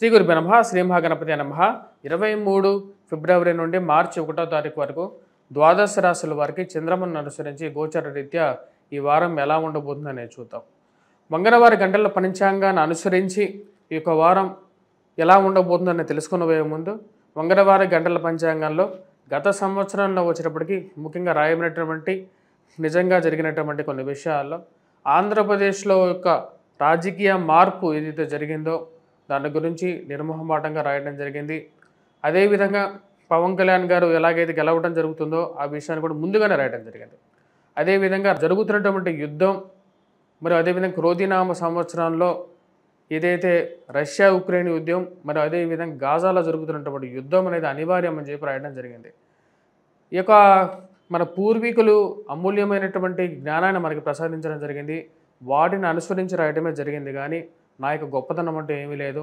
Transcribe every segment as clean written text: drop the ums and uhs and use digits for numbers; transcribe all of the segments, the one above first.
శ్రీ గురుభ్యో నమః. శ్రీ మహాగణపతి నమః. 23 ఫిబ్రవరి నుండి మార్చి 1వ తారీఖు వరకు ద్వాదశ రాశుల వారికి చంద్రమను అనుసరించి గోచర రీత్యా ఈ వారం ఎలా ఉండబోతుందని చూద్దాం. మంగళవారి గంటల పంచాంగాన్ని అనుసరించి ఈ యొక్క వారం ఎలా ఉండబోతుందని తెలుసుకునే ముందు మంగళవారి గంటల పంచాంగంలో గత సంవత్సరంలో వచ్చేటప్పటికి ముఖ్యంగా రాయబడినటువంటి నిజంగా జరిగినటువంటి కొన్ని విషయాల్లో ఆంధ్రప్రదేశ్లో యొక్క రాజకీయ మార్పు ఏదైతే జరిగిందో దాని గురించి నిర్మోహమాటంగా రాయడం జరిగింది. అదేవిధంగా పవన్ కళ్యాణ్ గారు ఎలాగైతే గెలవడం జరుగుతుందో ఆ విషయాన్ని కూడా ముందుగానే రాయడం జరిగింది. అదేవిధంగా జరుగుతున్నటువంటి యుద్ధం మరియు అదేవిధంగా క్రోధినామ సంవత్సరంలో ఏదైతే రష్యా ఉక్రెయిన్ యుద్ధం మరియు అదేవిధంగా గాజాలో జరుగుతున్నటువంటి యుద్ధం అనేది అనివార్యం అని చెప్పి రాయడం జరిగింది. ఈ యొక్క మన పూర్వీకులు అమూల్యమైనటువంటి జ్ఞానాన్ని మనకి ప్రసాదించడం జరిగింది. వాటిని అనుసరించి రాయడమే జరిగింది. కానీ నా యొక్క గొప్పతనం అంటే ఏమీ లేదు.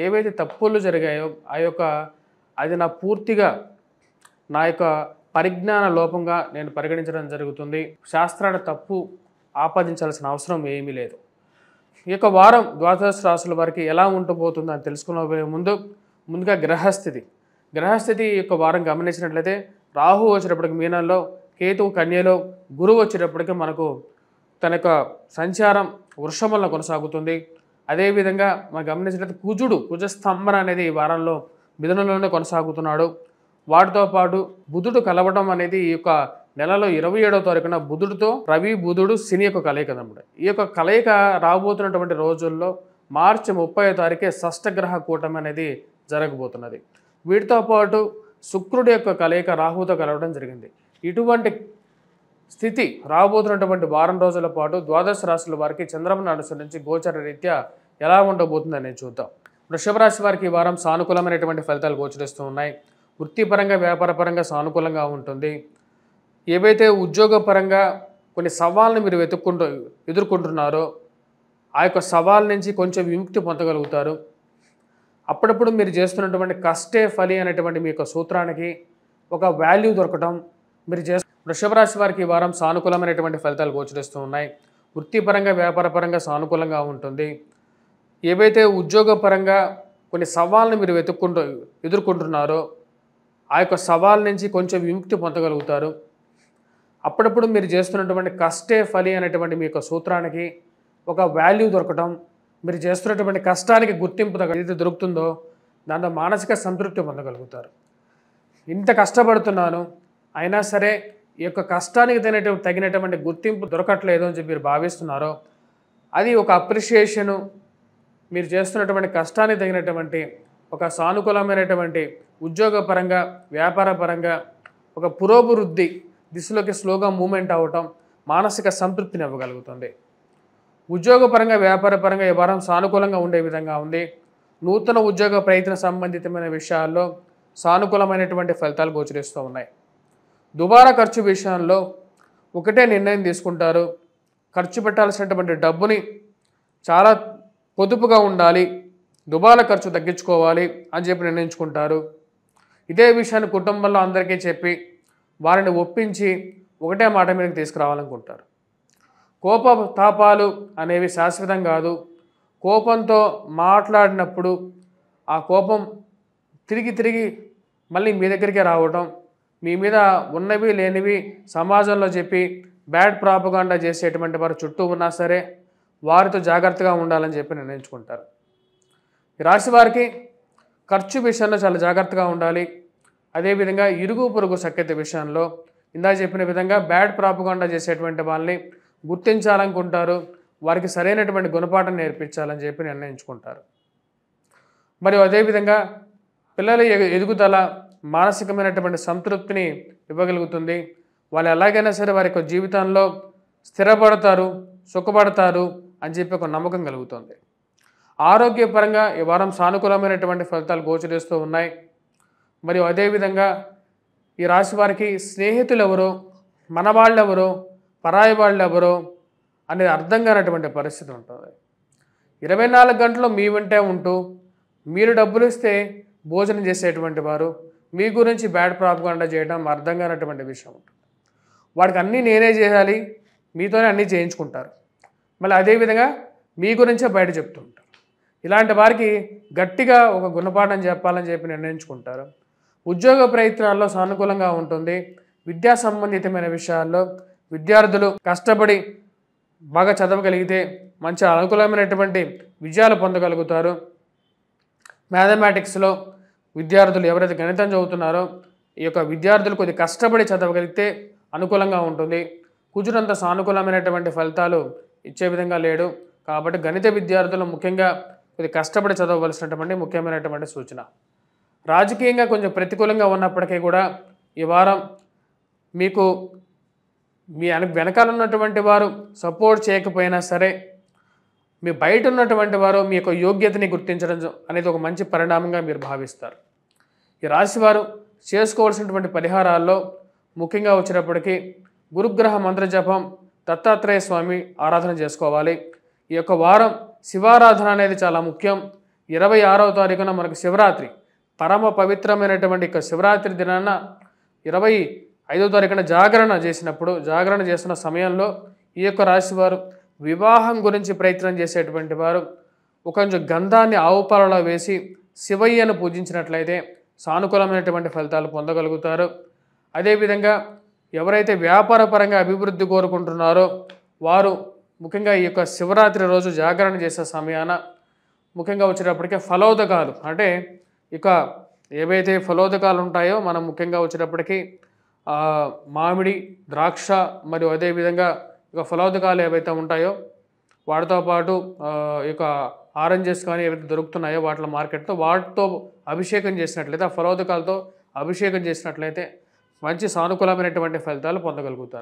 ఏవైతే తప్పులు జరిగాయో అది నా పూర్తిగా నా యొక్క పరిజ్ఞాన లోపంగా నేను పరిగణించడం జరుగుతుంది. శాస్త్రాల తప్పు ఆపాదించాల్సిన అవసరం ఏమీ లేదు. ఈ యొక్క వారం ద్వాదశ రాశుల వారికి ఎలా ఉండబోతుందని తెలుసుకునే ముందుగా గ్రహస్థితి ఈ యొక్క వారం గమనించినట్లయితే రాహు వచ్చేటప్పటికి మీనంలో, కేతువు కన్యలో, గురువు వచ్చేటప్పటికి మనకు తన యొక్క సంచారం వృషభంలో కొనసాగుతుంది. అదేవిధంగా మనం గమనించినట్లయితే కుజస్తంభన అనేది ఈ వారంలో మిథునంలోనే కొనసాగుతున్నాడు. వాటితో పాటు బుధుడు కలవడం అనేది ఈ యొక్క నెలలో 27వ తారీఖున బుధుడితో రవి బుధుడు శని యొక్క కలయిక అన్నమాట. ఈ యొక్క కలయిక రాబోతున్నటువంటి రోజుల్లో మార్చి 30వ తారీఖే షష్టగ్రహ కూటమి అనేది జరగబోతున్నది. వీటితో పాటు శుక్రుడి యొక్క కలయిక రాహుతో కలవడం జరిగింది. ఇటువంటి స్థితి రాబోతున్నటువంటి వారం రోజుల పాటు ద్వాదశ రాశుల వారికి చంద్రమను అనుసరించి గోచర రీత్యా ఎలా ఉండబోతుందని చూద్దాం. వృషభ రాశి వారికి ఈ వారం సానుకూలమైనటువంటి ఫలితాలు గోచరిస్తూ ఉన్నాయి. వృత్తిపరంగా వ్యాపారపరంగా సానుకూలంగా ఉంటుంది. ఏవైతే ఉద్యోగపరంగా కొన్ని సవాళ్ళను మీరు ఎదుర్కొంటున్నారో ఆ యొక్క సవాల్ నుంచి కొంచెం విముక్తి పొందగలుగుతారు. అప్పుడప్పుడు మీరు చేస్తున్నటువంటి కష్టే ఫలి అనేటువంటి మీ యొక్క సూత్రానికి ఒక వాల్యూ దొరకటం వృషభ రాశి వారికి ఈ వారం సానుకూలమైనటువంటి ఫలితాలు గోచరిస్తూ ఉన్నాయి. వృత్తిపరంగా వ్యాపారపరంగా సానుకూలంగా ఉంటుంది. ఏవైతే ఉద్యోగపరంగా కొన్ని సవాళ్ళను మీరు ఎదుర్కొంటున్నారో ఆ యొక్క సవాల్ నుంచి కొంచెం విముక్తి పొందగలుగుతారు. అప్పుడప్పుడు మీరు చేస్తున్నటువంటి కష్టే ఫలి అనేటువంటి మీ యొక్క సూత్రానికి ఒక వాల్యూ దొరకటం, మీరు చేస్తున్నటువంటి కష్టానికి గుర్తింపు ఏదైతే దొరుకుతుందో దాంతో మానసిక సంతృప్తి పొందగలుగుతారు. ఇంత కష్టపడుతున్నాను అయినా సరే ఈ యొక్క కష్టానికి తగినటువంటి గుర్తింపు దొరకట్లేదు అని చెప్పి మీరు భావిస్తున్నారో అది ఒక అప్రిషియేషను, మీరు చేస్తున్నటువంటి కష్టానికి తగినటువంటి ఒక సానుకూలమైనటువంటి ఉద్యోగపరంగా వ్యాపారపరంగా ఒక పురోభివృద్ధి దిశలోకి స్లోగా మూమెంట్ అవ్వటం మానసిక సంతృప్తిని ఇవ్వగలుగుతుంది. ఉద్యోగపరంగా వ్యాపారపరంగా ఈ వారం సానుకూలంగా ఉండే విధంగా ఉంది. నూతన ఉద్యోగ ప్రయత్న సంబంధితమైన విషయాల్లో సానుకూలమైనటువంటి ఫలితాలు గోచరిస్తూ ఉన్నాయి. దుబారా ఖర్చు విషయంలో ఒకటే నిర్ణయం తీసుకుంటారు. ఖర్చు పెట్టాల్సినటువంటి డబ్బుని చాలా పొదుపుగా ఉండాలి, దుబారా ఖర్చు తగ్గించుకోవాలి అని చెప్పి నిర్ణయించుకుంటారు. ఇదే విషయాన్ని కుటుంబంలో అందరికీ చెప్పి వారిని ఒప్పించి ఒకటే మాట మీదకి తీసుకురావాలనుకుంటారు. కోప తాపాలు అనేవి శాశ్వతం కాదు. కోపంతో మాట్లాడినప్పుడు ఆ కోపం తిరిగి మళ్ళీ మీ దగ్గరికే రావడం, మీ మీద ఉన్నవి లేనివి సమాజంలో చెప్పి బ్యాడ్ ప్రాపగాండా చేసేటువంటి వారు చుట్టూ ఉన్నా సరే వారితో జాగ్రత్తగా ఉండాలని చెప్పి నిర్ణయించుకుంటారు. ఈ రాశి వారికి ఖర్చు విషయంలో చాలా జాగ్రత్తగా ఉండాలి. అదేవిధంగా ఇరుగు పొరుగు సఖ్యత విషయంలో ఇందాక చెప్పిన విధంగా బ్యాడ్ ప్రాపగాండా చేసేటువంటి వాళ్ళని గుర్తించాలనుకుంటారు. వారికి సరైనటువంటి గుణపాఠం నేర్పించాలని చెప్పి నిర్ణయించుకుంటారు. మరియు అదేవిధంగా పిల్లల ఎదుగుదల మానసికమైనటువంటి సంతృప్తిని ఇవ్వగలుగుతుంది. వాళ్ళు ఎలాగైనా సరే వారి యొక్క జీవితంలో స్థిరపడతారు, సుఖపడతారు అని చెప్పి ఒక నమ్మకం కలుగుతుంది. ఆరోగ్యపరంగా ఈ వారం సానుకూలమైనటువంటి ఫలితాలు గోచరిస్తూ ఉన్నాయి. మరియు అదేవిధంగా ఈ రాశి వారికి స్నేహితులు ఎవరో, మన వాళ్ళు ఎవరో, పరాయి వాళ్ళు ఎవరో అనేది అర్థం కానటువంటి పరిస్థితి ఉంటుంది. 24 గంటలు మీ వెంటే ఉంటూ మీరు డబ్బులు ఇస్తే భోజనం చేసేటువంటి వారు మీ గురించి బ్యాడ్ ప్రాపగాండా చేయడం అర్థం కానటువంటి విషయం ఉంటుంది. వాడికి అన్నీ నేనే చేయాలి, మీతోనే అన్నీ చేయించుకుంటారు. మళ్ళీ అదేవిధంగా మీ గురించే బయట చెప్తూ ఉంటారు. ఇలాంటి వారికి గట్టిగా ఒక గుణపాఠం చెప్పాలని చెప్పి నిర్ణయించుకుంటారు. ఉద్యోగ ప్రయత్నాల్లో సానుకూలంగా ఉంటుంది. విద్యా సంబంధితమైన విషయాల్లో విద్యార్థులు కష్టపడి బాగా చదవగలిగితే మంచి అనుకూలమైనటువంటి విజయాలు పొందగలుగుతారు. మ్యాథమెటిక్స్లో విద్యార్థులు ఎవరైతే గణితం చదువుతున్నారో ఈ యొక్క విద్యార్థులు కొద్ది కష్టపడి చదవగలిగితే అనుకూలంగా ఉంటుంది. కుజుడంత సానుకూలమైనటువంటి ఫలితాలు ఇచ్చే విధంగా లేడు. కాబట్టి గణిత విద్యార్థులు ముఖ్యంగా కొద్ది కష్టపడి చదవవలసినటువంటి ముఖ్యమైనటువంటి సూచన. రాజకీయంగా కొంచెం ప్రతికూలంగా ఉన్నప్పటికీ కూడా ఈ వారం మీకు మీ వెనకాల ఉన్నటువంటి వారు సపోర్ట్ చేయకపోయినా సరే మీ బయట ఉన్నటువంటి వారు మీ యొక్క యోగ్యతని గుర్తించడం అనేది ఒక మంచి పరిణామంగా మీరు భావిస్తారు. ఈ రాశివారు చేసుకోవాల్సినటువంటి పరిహారాల్లో ముఖ్యంగా వచ్చేటప్పటికీ గురుగ్రహ మంత్రజపం, దత్తాత్రేయ స్వామి ఆరాధన చేసుకోవాలి. ఈ యొక్క వారం శివారాధన అనేది చాలా ముఖ్యం. 26వ తారీఖున మనకు శివరాత్రి, పరమ పవిత్రమైనటువంటి శివరాత్రి దినాన 25వ తారీఖున జాగరణ చేస్తున్న సమయంలో ఈ యొక్క రాశివారు వివాహం గురించి ప్రయత్నం చేసేటువంటి వారు కొంచెం గంధాన్ని ఆవు పాలలో వేసి శివయ్యను పూజించినట్లయితే సానుకూలమైనటువంటి ఫలితాలు పొందగలుగుతారు. అదేవిధంగా ఎవరైతే వ్యాపారపరంగా అభివృద్ధి కోరుకుంటున్నారో వారు ముఖ్యంగా ఈ యొక్క శివరాత్రి రోజు జాగరణ చేసే సమయాన ముఖ్యంగా వచ్చేటప్పటికే ఫలోదకాలు, అంటే ఇక ఏవైతే ఫలోదకాలు ఉంటాయో మనం ముఖ్యంగా వచ్చేటప్పటికి మామిడి, ద్రాక్ష మరియు అదేవిధంగా ఇక ఫలోదకాలు ఏవైతే ఉంటాయో వాటితో పాటు ఇక ఆరెంజెస్ కానీ ఏవైతే దొరుకుతున్నాయో వాటిలో మార్కెట్లో వాటితో అభిషేకం చేసినట్లయితే, ఆ ఫలోదకాలతో అభిషేకం చేసినట్లయితే మంచి సానుకూలమైనటువంటి ఫలితాలు పొందగలుగుతారు.